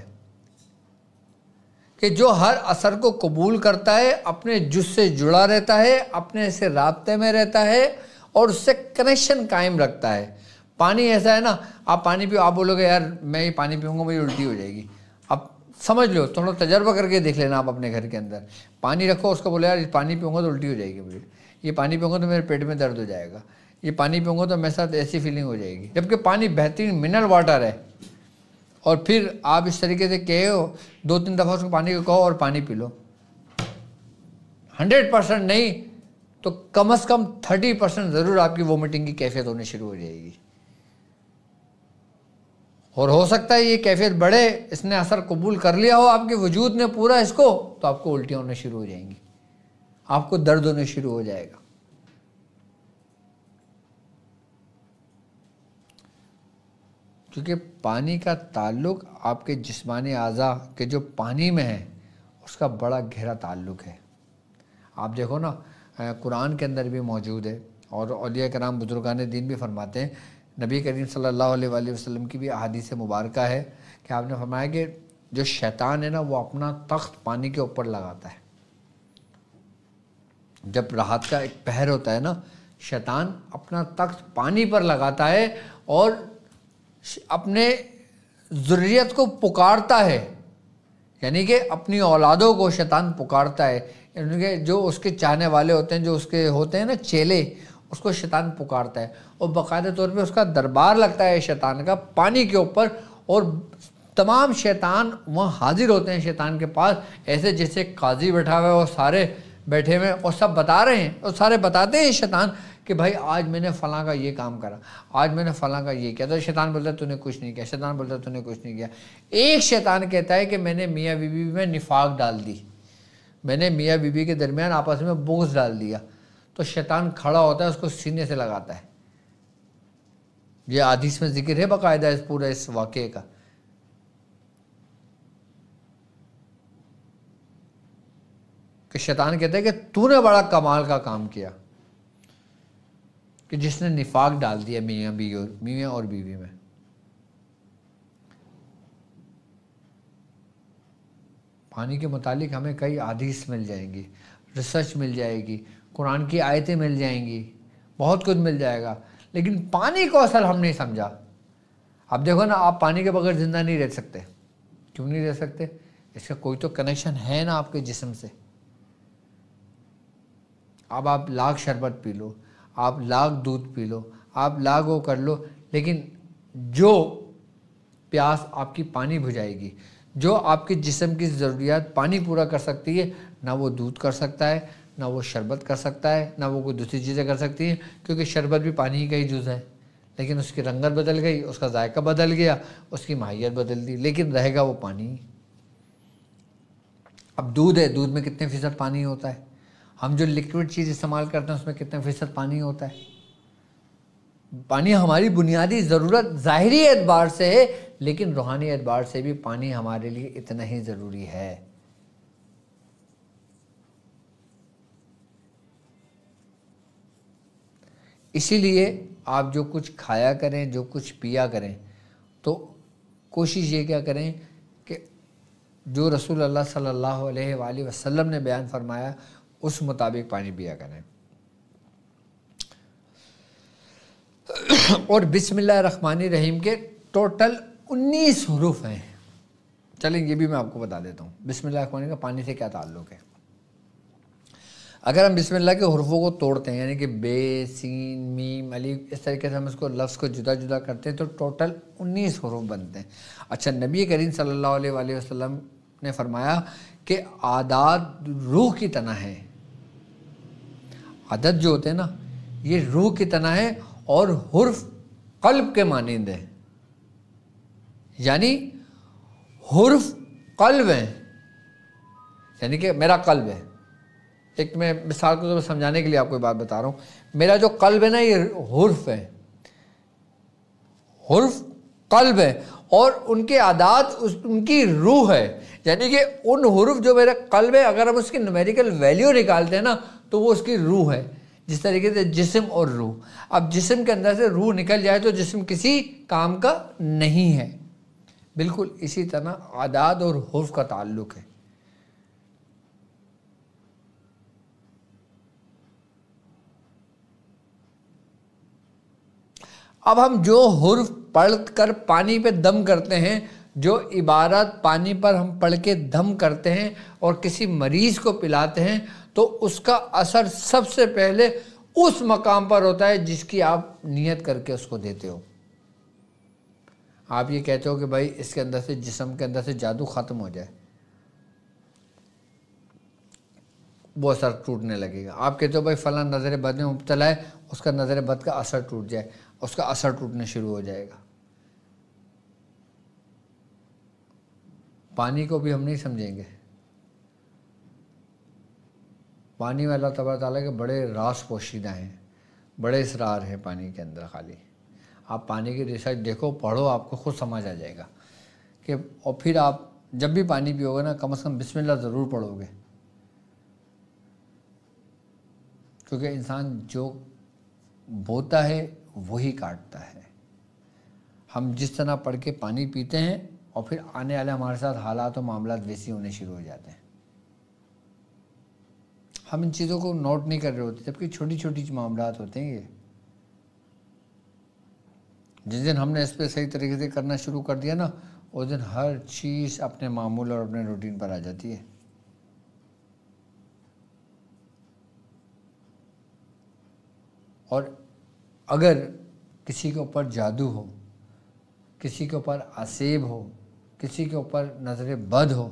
کہ جو ہر اثر کو قبول کرتا ہے، اپنے جز سے جڑا رہتا ہے، اپنے سے رابطے میں رہتا ہے، اور اس سے کنیکشن قائم رکھتا ہے۔ پانی ایسا ہے نا، آپ پانی پیو، آپ بولو گے یار میں یہ پانی پیوں گا مجھے الٹی ہو جائے گی، اب سمجھ لو، تھوڑا تجربہ کر کے دیکھ لینا آپ اپنے گھر کے اندر، پانی رکھو، اس کو بولو یار پانی پیوں گا تو الٹی ہو جائے گی مجھے، یہ پانی پیوں گا تو میرے پیٹ میں درد ہو جائے گا، یہ پانی پیوں گا تو میرے ساتھ ایسی فیلنگ ہو جائے گی، جبکہ پانی بہترین منرل واٹر ہے۔ اور پھر آپ اس طریقے سے کہو، 2-3 دفعہ اس کو پانی کو کہو اور پانی پی لو، 100% نہیں تو کم از کم 30% ضرور آپ کی وومٹنگ کی کیفیت ہونے شروع ہو جائے گی، اور ہو سکتا ہے یہ کیفیت بڑھے، اس نے اثر قبول کر لیا ہو آپ کے وجود نے پورا اس کو، تو آپ کو الٹیاں ہونے شروع ہو جائیں گی، آپ کو درد ہونے شروع ہو جائے گا۔ کیونکہ پانی کا تعلق آپ کے جسمانی اعضاء کے جو پانی میں ہے اس کا بڑا گہرا تعلق ہے۔ آپ دیکھو نا، قرآن کے اندر بھی موجود ہے، اور اولیاء کرام بزرگان دین بھی فرماتے ہیں، نبی کریم صلی اللہ علیہ وآلہ وسلم کی بھی احادیث مبارکہ ہے کہ آپ نے فرمایا کہ جو شیطان ہے نا وہ اپنا تخت پانی کے اوپر لگاتا ہے۔ جب رات کا ایک پہر ہوتا ہے نا، شیطان اپنا تخت پانی پر لگاتا ہے اور اپنے ذریت کو پکارتا ہے، یعنی کہ اپنی اولادوں کو شیطان پکارتا ہے، یعنی کہ جو اس کے چاہنے والے ہوتے ہیں، جو اس کے ہوتے ہیں نا چیلے، اس کو شیطان پکارتا ہے اور باقاعدہ طور پہ اس کا دربار لگتا ہے شیطان کا پانی کے اوپر، اور تمام شیطان وہاں حاضر ہوتے ہیں شیطان کے پاس، ایسے جیسے قاضی بیٹھا ہوا ہے اور سارے بیٹھے ہوئے اور سب بتا رہے ہیں، اور سارے بتاتے ہیں شیطان کہ بھائی آج میں نے فلاں کا یہ کام کرا، آج میں نے فلاں کا یہ کیا، تو شیطان بولتا ہے تو نے کچھ نہیں کیا، شیطان بولتا ہے تو نے کچھ نہیں کیا۔ ایک شیطان کہتا ہے کہ میں نے میاں بیوی میں نفاق ڈال دی، میں نے میاں بیوی کے درمیان آپس میں بغض ڈال دیا، تو شیطان کھڑا ہوتا ہے، اس کو سینے سے لگاتا ہے۔ یہ حدیث میں ذکر ہے باقاعدہ اس پورے اس واقعے کا۔ کہ شیطان کہتا ہے کہ تو نے بڑا کمال کا کام کیا کہ جس نے نفاق ڈال دیا میاں اور بیوی میں۔ پانی کے متعلق ہمیں کئی احادیث مل جائیں گی، ریسرچ مل جائے گی، قرآن کی آیتیں مل جائیں گی، بہت کچھ مل جائے گا، لیکن پانی کو اصل ہم نہیں سمجھا۔ اب دیکھو نا، آپ پانی کے بغیر زندہ نہیں رہ سکتے۔ کیوں نہیں رہ سکتے؟ اس کا کوئی تو کنیکشن ہے نا آپ کے جسم سے۔ اب آپ لاکھ شربت پی لو، آپ لاکھ دودھ پی لو، آپ لاکھ وہ کر لو، لیکن جو پیاس آپ کی پانی بجھائے گی، جو آپ کے جسم کی ضروریات پانی پورا کر سکتی ہے، نہ وہ دودھ کر سکتا ہے، نہ وہ شربت کر سکتا ہے، نہ وہ کوئی دوسری چیزیں کر سکتی ہیں، کیونکہ شربت بھی پانی کا ہی جز ہے، لیکن اس کی رنگت بدل گئی، اس کا ذائقہ بدل گیا، اس کی ماہیت بدل دی، لیکن رہے گا وہ پانی۔ اب دودھ ہے، دودھ میں کتنے فیصد پانی ہوتا ہے؟ ہم جو لیکوڈ چیز استعمال کرتے ہیں اس میں کتنے فیصد پانی ہوتا ہے؟ پانی ہماری بنیادی ضرورت ظاہری اعتبار سے ہے، لیکن روحانی اعتبار سے بھی پانی ہمارے لیے اتنا ہی ضروری ہے۔ اسی لیے آپ جو کچھ کھایا کریں، جو کچھ پیا کریں، تو کوشش یہ کیا کریں کہ جو رسول اللہ صلی اللہ علیہ وآلہ وسلم نے بیان فرمایا اس مطابق پانی پیا کریں۔ اور بسم اللہ الرحمن الرحیم کے ٹوٹل 19 حروف ہیں۔ چلیں یہ بھی میں آپ کو بتا دیتا ہوں بسم اللہ الرحمن الرحیم کا پانی سے کیا تعلق ہے۔ اگر ہم بسم اللہ کے حروفوں کو توڑتے ہیں، یعنی کہ بے، سین، میم، الف، اس طریقے سے ہم اس کو لفظ کو جدا جدا کرتے ہیں تو ٹوٹل 19 حروف بنتے ہیں۔ اچھا، نبی کریم صلی اللہ علیہ وآلہ وسلم نے فرمایا کہ عادات روح کی طرح ہیں۔ عدد جو ہوتے ہیں نا، یہ روح کی طرح ہے اور حرف قلب کے مانند ہے، یعنی حرف قلب ہیں، یعنی کہ میرا قلب ہے۔ ایک میں مثال کو سمجھانے کے لیے آپ کو بات بتا رہا ہوں، میرا جو قلب ہے نا یہ حرف ہے، حرف قلب ہے، اور ان کے عادات ان کی روح ہے، یعنی کہ ان حروف جو میرا قلب ہے اگر ہم اس کی نومیریکل ویلیو نکالتے ہیں نا تو وہ اس کی روح ہے۔ جس طریقے سے جسم اور روح، اب جسم کے اندر سے روح نکل جائے تو جسم کسی کام کا نہیں ہے، بالکل اسی طرح عادات اور حروف کا تعلق ہے۔ اب ہم جو حرف پڑھ کر پانی پہ دم کرتے ہیں، جو عبارت پانی پر ہم پڑھ کے دم کرتے ہیں اور کسی مریض کو پلاتے ہیں، تو اس کا اثر سب سے پہلے اس مقام پر ہوتا ہے جس کی آپ نیت کر کے اس کو دیتے ہو۔ آپ یہ کہتے ہو کہ بھائی اس کے اندر سے، جسم کے اندر سے جادو ختم ہو جائے، وہ اثر ٹوٹنے لگے گا۔ آپ کہتے ہو بھائی فلاں نظر بد میں مبتلا ہے، اس کا نظر بد کا اثر ٹوٹ جائے، اس کا اثر ٹوٹنے شروع ہو جائے گا۔ پانی کو بھی ہم نہیں سمجھیں گے۔ پانی میں اللہ تبارک تعالیٰ کے بڑے راز پوشیدہ ہیں، بڑے اسرار ہیں پانی کے اندر۔ خالی آپ پانی کی ریسرچ دیکھو، پڑھو، آپ کو خود سمجھ آ جائے گا کہ، اور پھر آپ جب بھی پانی پیو گے نا کم از کم بسم اللہ ضرور پڑھو گے، کیونکہ انسان جو بوتا ہے وہی کاٹتا ہے۔ ہم جس طرح پڑھ کے پانی پیتے ہیں اور پھر آنے والے ہمارے ساتھ حالات و معاملات ویسے ہونے شروع ہو جاتے ہیں۔ ہم ان چیزوں کو نوٹ نہیں کر رہے ہوتے، جبکہ چھوٹی چھوٹی معاملات ہوتے ہیں یہ۔ جس دن ہم نے اس پہ صحیح طریقے سے کرنا شروع کر دیا نا، اس دن ہر چیز اپنے معمول اور اپنے روٹین پر آ جاتی ہے۔ اور اگر کسی کے اوپر جادو ہو، کسی کے اوپر عصیب ہو، کسی کے اوپر نظر بد ہو،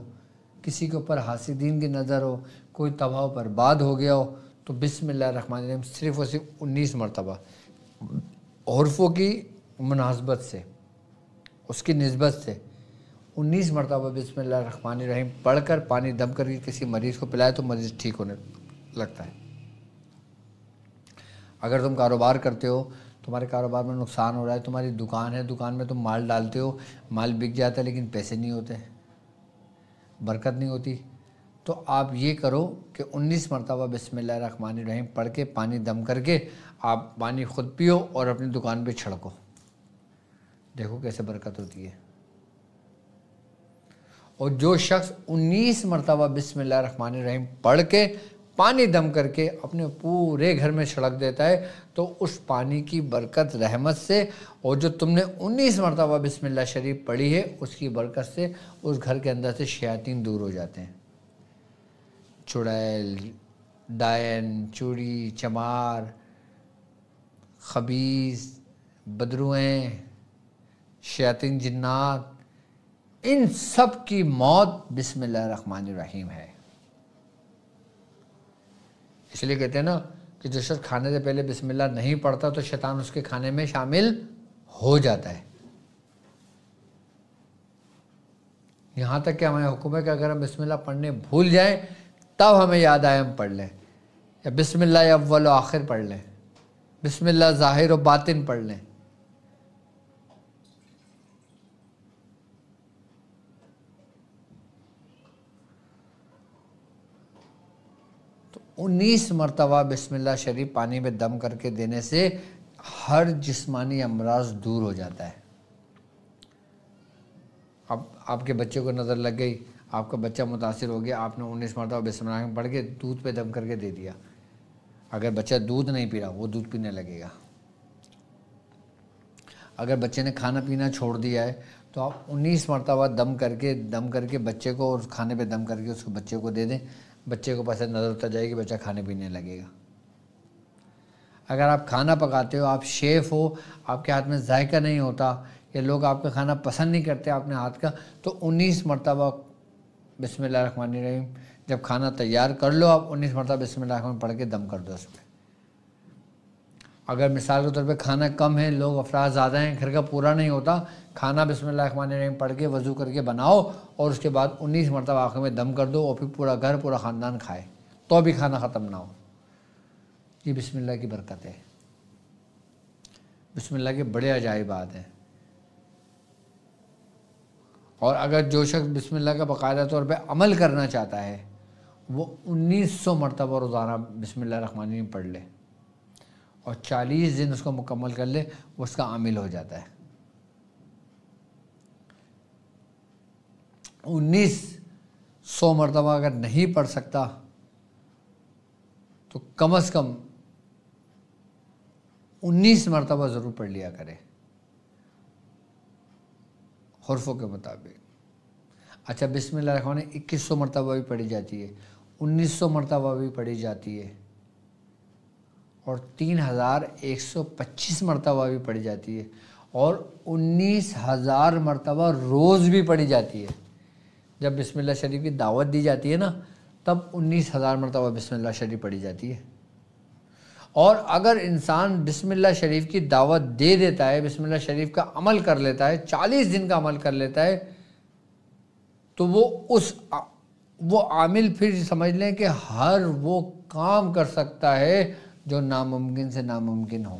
کسی کے اوپر حاسدین کی نظر ہو، کوئی تباہ و برباد ہو گیا ہو، تو بسم اللہ الرحمن الرحیم صرف اور صرف 19 مرتبہ حرفوں کی مناسبت سے، اس کی نسبت سے 19 مرتبہ بسم اللہ الرحمن الرحیم پڑھ کر پانی دم کر کے کسی مریض کو پلائے تو مریض ٹھیک ہونے لگتا ہے۔ اگر تم کاروبار کرتے ہو، تمہارے کاروبار میں نقصان ہو رہا ہے، تمہاری دکان ہے، دکان میں تم مال ڈالتے ہو، مال بک جاتا ہے لیکن پیسے نہیں ہوتے، برکت نہیں ہوتی، تو آپ یہ کرو کہ 19 مرتبہ بسم اللہ الرحمن الرحیم پڑھ کے پانی دم کر کے آپ پانی خود پیو اور اپنی دکان پہ چھڑکو، دیکھو کیسے برکت ہوتی ہے۔ اور جو شخص 19 مرتبہ بسم اللہ الرحمن الرحیم پڑھ کے پانی دم کر کے اپنے پورے گھر میں چھڑک دیتا ہے، تو اس پانی کی برکت رحمت سے، اور جو تم نے 19 مرتبہ بسم اللہ شریف پڑھی ہے اس کی برکت سے اس گھر کے اندر سے شیاطین دور ہو جاتے ہیں۔ چڑیل، ڈائن، چوڑی، چمار، خبیث، بدروئیں، شیاطین جنات، ان سب کی موت بسم اللہ الرحمن الرحیم ہے۔ اس لیے کہتے ہیں نا کہ جو شخص کھانے سے پہلے بسم اللہ نہیں پڑھتا تو شیطان اس کے کھانے میں شامل ہو جاتا ہے۔ یہاں تک کہ ہمیں حکم ہے کہ اگر ہم بسم اللہ پڑھنے بھول جائیں تب ہمیں یاد آئے ہم پڑھ لیں، یا بسم اللہ اول و آخر پڑھ لیں، بسم اللہ ظاہر و باطن پڑھ لیں۔ تو 19 مرتبہ بسم اللہ شریف پانی میں دم کر کے دینے سے ہر جسمانی امراض دور ہو جاتا ہے۔ اب آپ کے بچے کو نظر لگ گئی، آپ کا بچہ متاثر ہو گیا، آپ نے 19 مرتبہ بسم اللہ پڑھ کے دودھ پہ دم کر کے دے دیا، اگر بچہ دودھ نہیں پی رہا وہ دودھ پینے لگے گا۔ اگر بچے نے کھانا پینا چھوڑ دیا ہے تو آپ 19 مرتبہ دم کر کے بچے کو، اور کھانے پہ دم کر کے اس کو بچے کو دے دیں، بچے کو پاس نظر اتر جائے گی، بچہ کھانے پینے لگے گا۔ اگر آپ کھانا پکاتے ہو، آپ شیف ہو، آپ کے ہاتھ میں ذائقہ نہیں ہوتا، یا لوگ آپ کا کھانا پسند نہیں کرتے اپنے ہاتھ کا، تو 19 مرتبہ بسم اللہ الرحمن الرحیم جب کھانا تیار کر لو، آپ 19 مرتبہ بسم اللہ الرحمن پڑھ کے دم کر دو اس پہ۔ اگر مثال کے طور پہ کھانا کم ہے، لوگ افراد زیادہ ہیں، گھر کا پورا نہیں ہوتا، کھانا بسم اللہ الرحمن الرحیم پڑھ کے وضو کر کے بناؤ اور اس کے بعد 19 مرتبہ آخر میں دم کر دو، اور پھر پورا گھر پورا خاندان کھائے تو بھی کھانا ختم نہ ہو۔ یہ بسم اللہ کی برکت ہے، بسم اللہ کے بڑے عجائبات ہیں۔ اور اگر جو شخص بسم اللہ کا باقاعدہ طور پہ عمل کرنا چاہتا ہے، وہ 1900 مرتبہ روزانہ بسم اللہ الرحمن الرحیم پڑھ لے اور 40 دن اس کو مکمل کر لے، وہ اس کا عامل ہو جاتا ہے۔ 1900 مرتبہ اگر نہیں پڑھ سکتا تو کم از کم 19 مرتبہ ضرور پڑھ لیا کرے حرفوں کے مطابق۔ اچھا، بسم اللہ الرحمن الرحیم 2100 مرتبہ بھی پڑھی جاتی ہے، 1900 مرتبہ بھی پڑھی جاتی ہے، اور 3125 مرتبہ بھی پڑھی جاتی ہے، اور 19000 مرتبہ روز بھی پڑھی جاتی ہے۔ جب بسم اللہ شریف کی دعوت دی جاتی ہے نا، تب 19000 مرتبہ بسم اللہ شریف پڑھی جاتی ہے۔ اور اگر انسان بسم اللہ شریف کی دعوت دے دیتا ہے، بسم اللہ شریف کا عمل کر لیتا ہے، 40 دن کا عمل کر لیتا ہے، تو وہ عامل پھر سمجھ لیں کہ ہر وہ کام کر سکتا ہے جو ناممکن سے ناممکن ہو۔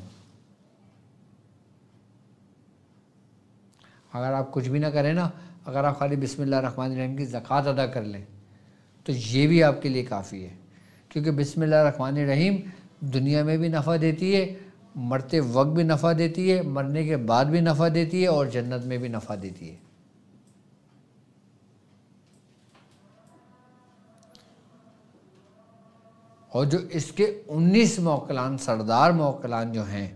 اگر آپ کچھ بھی نہ کریں نا، اگر آپ خالی بسم اللہ الرحمن الرحیم کی زکوٰۃ ادا کر لیں تو یہ بھی آپ کے لیے کافی ہے، کیونکہ بسم اللہ الرحمن الرحیم دنیا میں بھی نفع دیتی ہے، مرتے وقت بھی نفع دیتی ہے، مرنے کے بعد بھی نفع دیتی ہے، اور جنت میں بھی نفع دیتی ہے۔ اور جو اس کے 19 موکلان، سردار موکلان جو ہیں،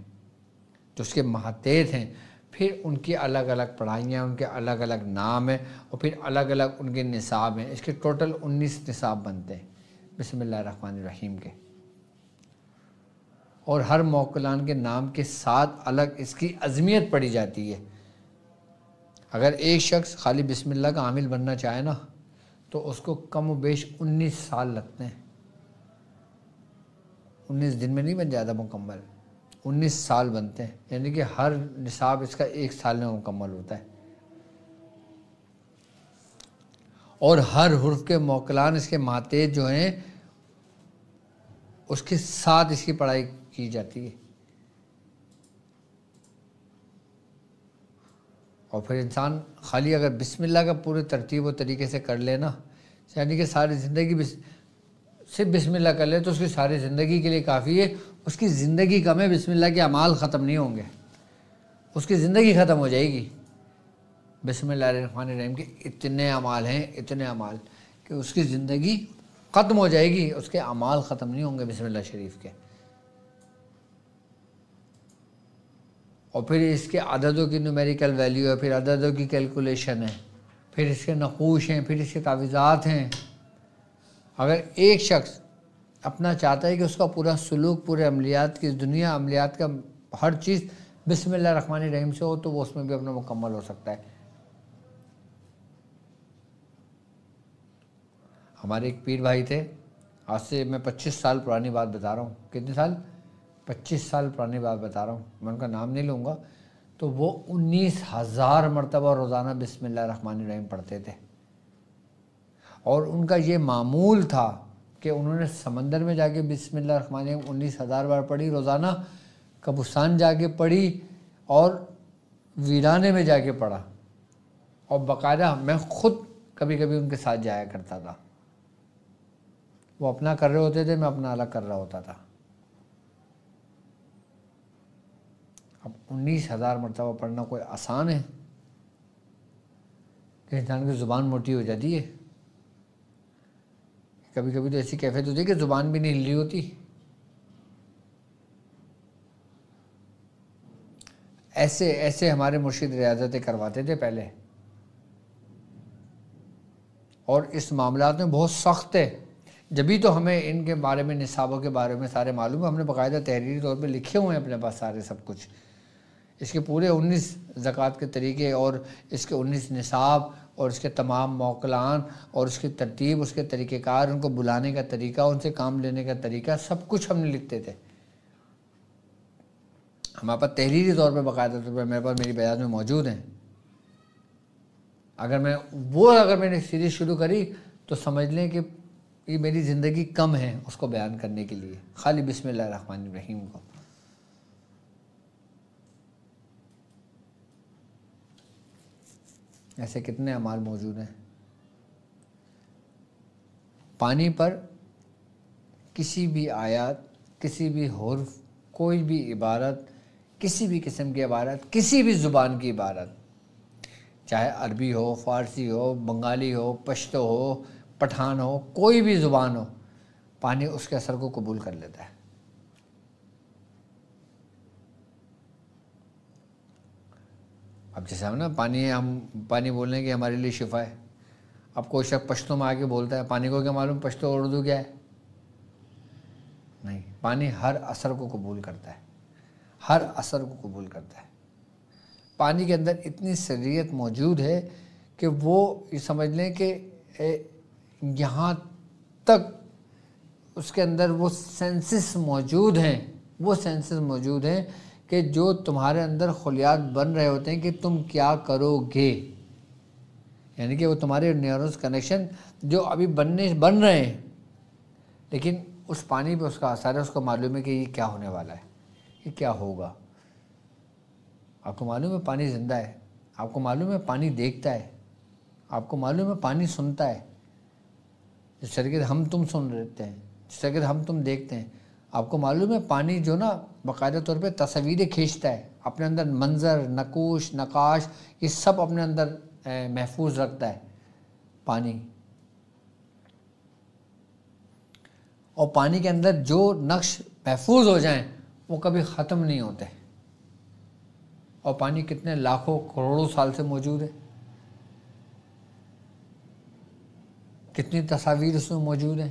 جو اس کے ماتحت ہیں، پھر ان کی الگ الگ پڑھائیاں، ان کے الگ الگ نام ہیں، اور پھر الگ الگ ان کے نصاب ہیں۔ اس کے ٹوٹل 19 نصاب بنتے ہیں بسم اللہ الرحمن الرحیم کے، اور ہر موکلان کے نام کے ساتھ الگ اس کی عظمیت پڑھی جاتی ہے۔ اگر ایک شخص خالی بسم اللہ کا عامل بننا چاہے نا، تو اس کو کم و بیش 19 سال لگتے ہیں۔ 19 دن میں نہیں بن جاتا مکمل، 19 سال بنتے ہیں، یعنی کہ ہر نصاب اس کا 1 سال میں مکمل ہوتا ہے۔ اور ہر حرف کے موکلان اس کے ماتحت جو ہیں، اس کے ساتھ اس کی پڑھائی کی جاتی ہے۔ اور پھر انسان خالی اگر بسم اللہ کا پورے ترتیب و طریقے سے کر لے نا، یعنی کہ ساری زندگی صرف بسم اللہ کر لے، تو اس کی ساری زندگی کے لیے کافی ہے۔ اس کی زندگی کم ہے، بسم اللہ کے اعمال ختم نہیں ہوں گے، اس کی زندگی ختم ہو جائے گی۔ بسم اللہ الرحمن الرحیم کے اتنے اعمال ہیں، اتنے اعمال، کہ اس کی زندگی ختم ہو جائے گی، اس کے اعمال ختم نہیں ہوں گے بسم اللہ شریف کے۔ اور پھر اس کے عددوں کی نومیریکل ویلیو ہے، پھر عددوں کی کیلکولیشن ہے، پھر اس کے نقوش ہیں، پھر اس کے تعویذات ہیں۔ اگر ایک شخص اپنا چاہتا ہے کہ اس کا پورا سلوک، پورے عملیات کی دنیا، عملیات کا ہر چیز بسم اللہ الرحمن الرحیم سے ہو، تو وہ اس میں بھی اپنا مکمل ہو سکتا ہے۔ ہمارے ایک پیر بھائی تھے، آج سے میں 25 سال پرانی بات بتا رہا ہوں۔ کتنے سال؟ 25 سال پرانی بات بتا رہا ہوں، میں ان کا نام نہیں لوں گا۔ تو وہ 19,000 مرتبہ روزانہ بسم اللہ الرحمن الرحیم پڑھتے تھے، اور ان کا یہ معمول تھا کہ انہوں نے سمندر میں جا کے بسم اللہ الرحمن الرحیم 19,000 بار پڑھی روزانہ، قبرستان جا کے پڑھی، اور ویرانے میں جا کے پڑھا، اور باقاعدہ میں خود کبھی کبھی ان کے ساتھ جایا کرتا تھا۔ وہ اپنا کر رہے ہوتے تھے، میں اپنا الگ کر رہا ہوتا تھا۔ اب 19,000 مرتبہ پڑھنا کوئی آسان ہے کہ انسان کی زبان موٹی ہو جاتی ہے؟ کبھی کبھی تو ایسی کیفیت ہوتی ہے کہ زبان بھی نہیں ہل رہی ہوتی۔ ایسے ہمارے مرشد ریاضتیں کرواتے تھے پہلے، اور اس معاملات میں بہت سخت ہے۔ جبھی تو ہمیں ان کے بارے میں، نصابوں کے بارے میں سارے معلوم ہے، ہم نے باقاعدہ تحریری طور پہ لکھے ہوئے ہیں اپنے پاس سارے سب کچھ، اس کے پورے 19 زکوٰۃ کے طریقے، اور اس کے 19 نصاب، اور اس کے تمام موکلان، اور اس کی ترتیب، اس کے طریقہ کار، ان کو بلانے کا طریقہ، ان سے کام لینے کا طریقہ، سب کچھ ہم نے لکھتے تھے۔ ہمارے پاس تحریری طور پہ باقاعدہ طور پہ میرے پاس میری بیان میں موجود ہیں۔ اگر میں نے سیریز شروع کری تو سمجھ لیں کہ یہ میری زندگی کم ہے اس کو بیان کرنے کے لیے، خالی بسم اللہ الرحمن الرحیم کو۔ ایسے کتنے اعمال موجود ہیں۔ پانی پر کسی بھی آیات، کسی بھی حرف، کوئی بھی عبارت، کسی بھی قسم کی عبارت، کسی بھی زبان کی عبارت، چاہے عربی ہو، فارسی ہو، بنگالی ہو، پشتو ہو، پٹھان ہو، کوئی بھی زبان ہو، پانی اس کے اثر کو قبول کر لیتا ہے۔ اب جیسے ہم نا پانی ہے، ہم پانی بولنے کی ہمارے لیے شفا ہے۔ اب کوئی شخص پشتو میں آ کے بولتا ہے، پانی کو کیا معلوم پشتو اور اردو کیا ہے؟ نہیں، پانی ہر اثر کو قبول کرتا ہے، ہر اثر کو قبول کرتا ہے۔ پانی کے اندر اتنی سریت موجود ہے کہ وہ یہ سمجھ لیں کہ یہاں تک اس کے اندر وہ سینسز موجود ہیں، وہ سینسز موجود ہیں کہ جو تمہارے اندر خلیات بن رہے ہوتے ہیں کہ تم کیا کرو گے، یعنی کہ وہ تمہارے نیورونز کنیکشن جو ابھی بن رہے ہیں، لیکن اس پانی پہ اس کا اثر ہے، اس کو معلوم ہے کہ یہ کیا ہونے والا ہے، یہ کیا ہوگا۔ آپ کو معلوم ہے پانی زندہ ہے، آپ کو معلوم ہے پانی دیکھتا ہے، آپ کو معلوم ہے پانی سنتا ہے، جس طریقے سے ہم تم سن رہتے ہیں، جس طریقے سے ہم تم دیکھتے ہیں۔ آپ کو معلوم ہے پانی جو نا باقاعدہ طور پہ تصویریں کھینچتا ہے، اپنے اندر منظر، نقوش، نقاش، یہ سب اپنے اندر محفوظ رکھتا ہے پانی. اور پانی کے اندر جو نقش محفوظ ہو جائیں وہ کبھی ختم نہیں ہوتے. اور پانی کتنے لاکھوں کروڑوں سال سے موجود ہے، کتنی تصاویر اس میں موجود ہیں.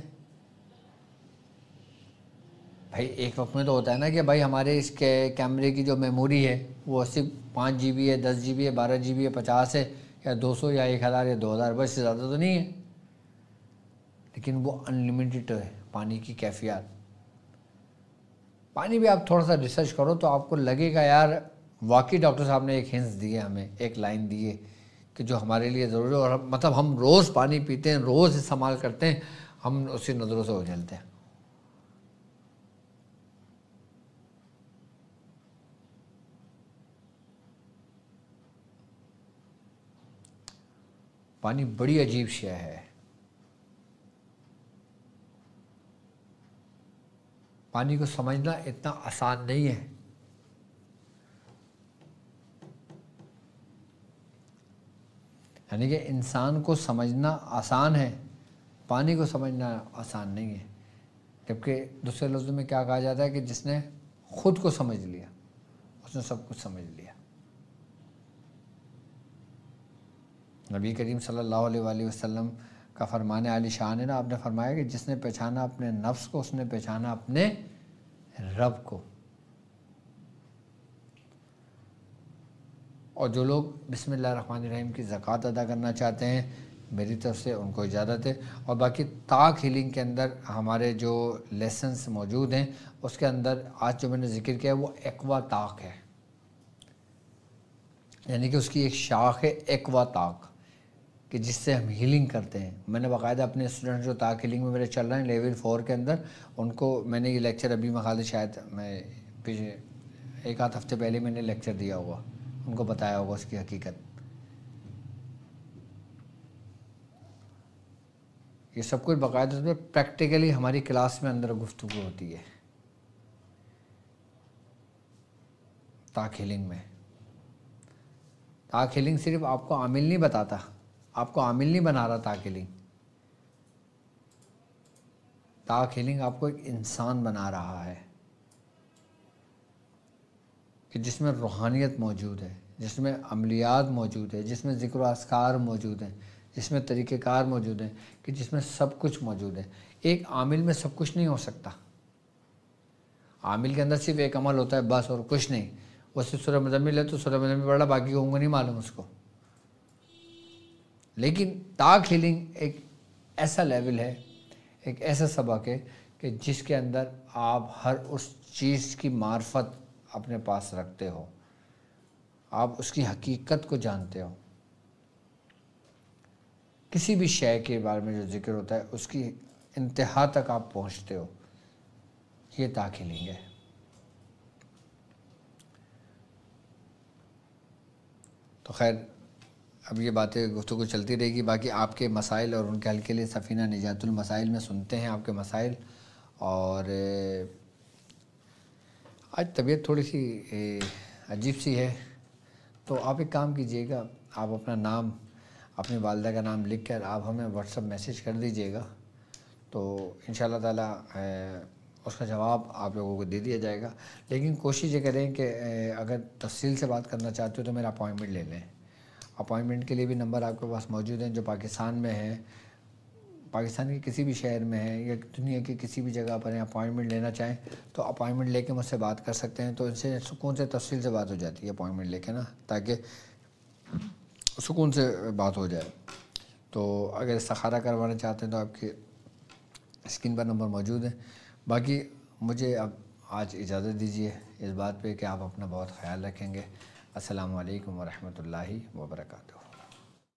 بھائی ایک وقت میں تو ہوتا ہے نا کہ بھائی ہمارے اس کے کیمرے کی جو میموری ہے وہ صرف 5 GB ہے، 10 GB ہے، 12 GB ہے، 50 ہے، یا 200 یا 1000 یا 2000، بس سے زیادہ تو نہیں ہے. لیکن وہ انلمیٹڈ ہے پانی کی کیفیات. پانی بھی آپ تھوڑا سا ریسرچ کرو تو آپ کو لگے گا یار واقعی ڈاکٹر صاحب نے ایک ہنس دی ہے ہمیں، ایک لائن دی ہے کہ جو ہمارے لیے ضروری ہے. اور مطلب ہم روز پانی پیتے ہیں، روز استعمال کرتے ہیں، ہم اسی نظروں سے اجلتے ہیں. پانی بڑی عجیب شے ہے. پانی کو سمجھنا اتنا آسان نہیں ہے. یعنی کہ انسان کو سمجھنا آسان ہے، پانی کو سمجھنا آسان نہیں ہے. جبکہ دوسرے لفظوں میں کیا کہا جاتا ہے کہ جس نے خود کو سمجھ لیا اس نے سب کچھ سمجھ لیا. نبی کریم صلی اللہ علیہ وآلہ وسلم کا فرمان عالی شان ہے نا، آپ نے فرمایا کہ جس نے پہچانا اپنے نفس کو اس نے پہچانا اپنے رب کو. اور جو لوگ بسم اللہ الرحمن الرحیم کی زکوٰۃ ادا کرنا چاہتے ہیں میری طرف سے ان کو اجازت ہے. اور باقی طاق ہیلنگ کے اندر ہمارے جو لیسنس موجود ہیں اس کے اندر آج جو میں نے ذکر کیا ہے وہ ایکوا طاق ہے. یعنی کہ اس کی ایک شاخ ہے ایکوا طاق کہ جس سے ہم ہیلنگ کرتے ہیں. میں نے باقاعدہ اپنے اسٹوڈنٹ جو طاق ہیلنگ میں میرے چل رہے ہیں لیول 4 کے اندر، ان کو میں نے یہ لیکچر ابھی مخالف شاید میں پیچھے 1 آدھ ہفتے پہلے میں نے لیکچر دیا ہوگا، ان کو بتایا ہوگا اس کی حقیقت. یہ سب کچھ باقاعدہ میں پریکٹیکلی ہماری کلاس میں اندر گفتگو ہوتی ہے طاق ہیلنگ میں. طاق ہیلنگ صرف آپ کو عامل نہیں بتاتا، آپ کو عامل نہیں بنا رہا. طاق ہیلنگ طاق ہیلنگ آپ کو ایک انسان بنا رہا ہے کہ جس میں روحانیت موجود ہے، جس میں عملیات موجود ہے، جس میں ذکر و اذکار موجود ہیں، جس میں طریقہ کار موجود ہیں، کہ جس میں سب کچھ موجود ہے. ایک عامل میں سب کچھ نہیں ہو سکتا. عامل کے اندر صرف ایک عمل ہوتا ہے بس اور کچھ نہیں. وہ صرف سورہ مزمل ہے تو سورہ مزمل پڑھ رہا، باقی کو نہیں معلوم اس کو. لیکن طاق ہیلنگ ایک ایسا لیول ہے، ایک ایسا سبق ہے کہ جس کے اندر آپ ہر اس چیز کی معرفت اپنے پاس رکھتے ہو، آپ اس کی حقیقت کو جانتے ہو. کسی بھی شے کے بارے میں جو ذکر ہوتا ہے اس کی انتہا تک آپ پہنچتے ہو. یہ طاق ہیلنگ ہے. تو خیر اب یہ باتیں گفتگو چلتی رہے گی. باقی آپ کے مسائل اور ان کے حل کے لیے سفینہ نجات المسائل میں سنتے ہیں آپ کے مسائل. اور آج طبیعت تھوڑی سی عجیب سی ہے تو آپ ایک کام کیجئے گا، آپ اپنا نام، اپنی والدہ کا نام لکھ کر آپ ہمیں واٹس ایپ میسیج کر دیجئے گا تو انشاءاللہ تعالیٰ اس کا جواب آپ لوگوں کو دے دیا جائے گا. لیکن کوشش یہ کریں کہ اگر تفصیل سے بات کرنا چاہتے ہو تو میرا اپوائنٹمنٹ لے لیں. اپوائنٹمنٹ کے لیے بھی نمبر آپ کے پاس موجود ہیں. جو پاکستان میں ہے، پاکستان کے کسی بھی شہر میں ہے یا دنیا کی کسی بھی جگہ پر ہیں، اپوائنٹمنٹ لینا چاہیں تو اپوائنٹمنٹ لے کے مجھ سے بات کر سکتے ہیں. تو ان سے سکون سے تفصیل سے بات ہو جاتی ہے اپوائنٹمنٹ لے کے نا، تاکہ سکون سے بات ہو جائے. تو اگر استخارہ کروانا چاہتے ہیں تو آپ کے اسکرین پر نمبر موجود ہے. باقی مجھے اب آج اجازت دیجیے اس بات پہ کہ آپ اپنا بہت خیال رکھیں گے. السلام علیکم ورحمۃ اللہ وبرکاتہ.